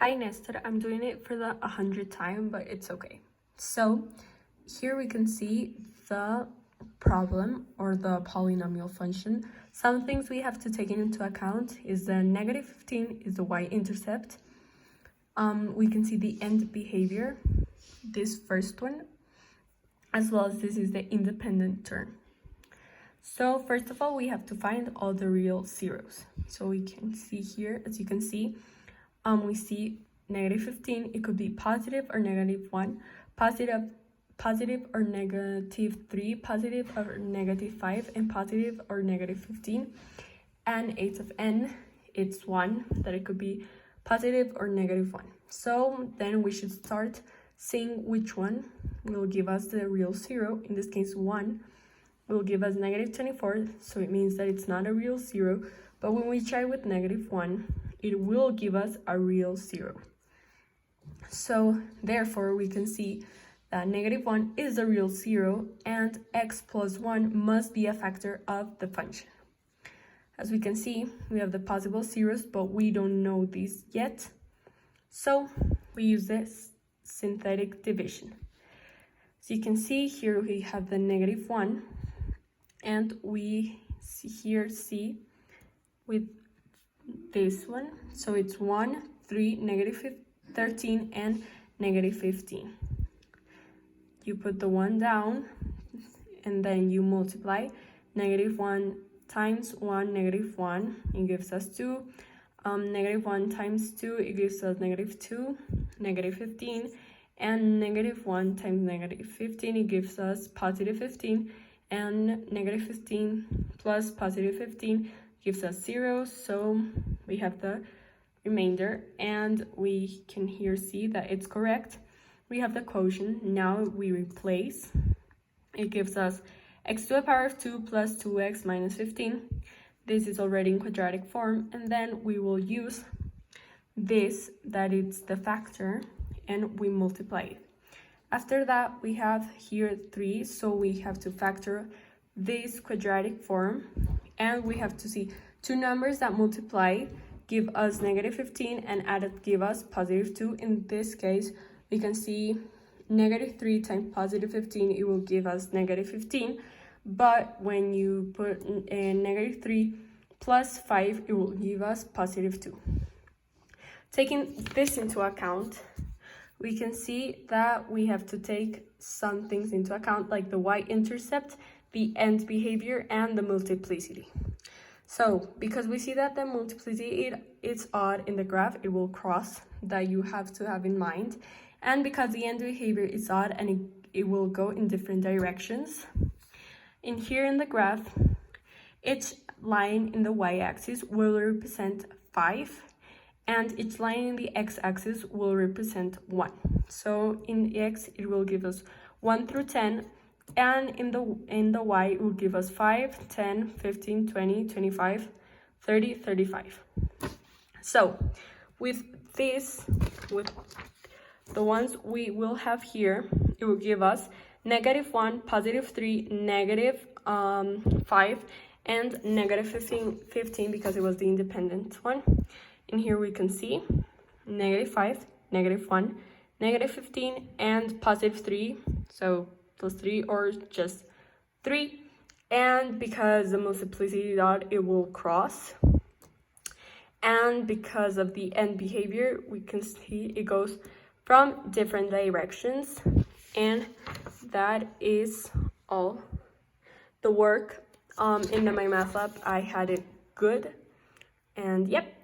Hi Nestor, I'm doing it for the 100th time, but it's okay. So here we can see the problem or the polynomial function. Some things we have to take into account is the negative 15 is the y-intercept. We can see the end behavior, this first one, as well as this is the independent term. So first of all, we have to find all the real zeros. So we can see here, as you can see, we see negative 15, it could be positive or negative 1, positive or negative 3, positive or negative 5, and positive or negative 15. And 8 of n, it's 1, that it could be positive or negative 1. So then we should start seeing which one will give us the real zero. In this case, 1 will give us negative 24, so it means that it's not a real zero. But when we try with negative 1, it will give us a real zero. So therefore, we can see that negative 1 is a real zero, and x plus 1 must be a factor of the function. As we can see, we have the possible zeros, but we don't know these yet. So we use this synthetic division. So you can see here we have the negative 1, and we see with this one, so it's 1, 3, negative 13, and negative 15. You put the 1 down, and then you multiply. Negative 1 times 1, negative 1, it gives us 2. Negative 1 times 2, it gives us negative 2, negative 15, and negative 1 times negative 15, it gives us positive 15, and negative 15 plus positive 15 gives us 0, so we have the remainder, and we can here see that it's correct. We have the quotient. Now we replace. It gives us x to the power of 2 plus 2x minus 15. This is already in quadratic form, and then we will use this, that it's the factor, and we multiply it. After that, we have here 3, so we have to factor this quadratic form, and we have to see two numbers that multiply give us negative 15 and added give us positive 2. In this case, we can see negative 3 times positive 15, it will give us negative 15, but when you put in negative 3 plus 5, it will give us positive 2. Taking this into account, we can see that we have to take some things into account, like the y-intercept, the end behavior, and the multiplicity. So because we see that the multiplicity is odd in the graph, it will cross, that you have to have in mind. And because the end behavior is odd and it will go in different directions, in here in the graph, each line in the y-axis will represent 5, and each line in the x-axis will represent 1. So in the x, it will give us 1 through 10, and in the y, it will give us 5, 10, 15, 20, 25, 30, 35. So with the ones we will have here, it will give us negative 1, positive 3, negative 5, and negative 15 because it was the independent one. In here we can see negative 5, negative 1, negative 15, and positive 3, so plus 3 or just 3. And because the multiplicity dot, it will cross. And because of the end behavior, we can see it goes from different directions. And that is all. The work in my math lab, I had it good. And yep.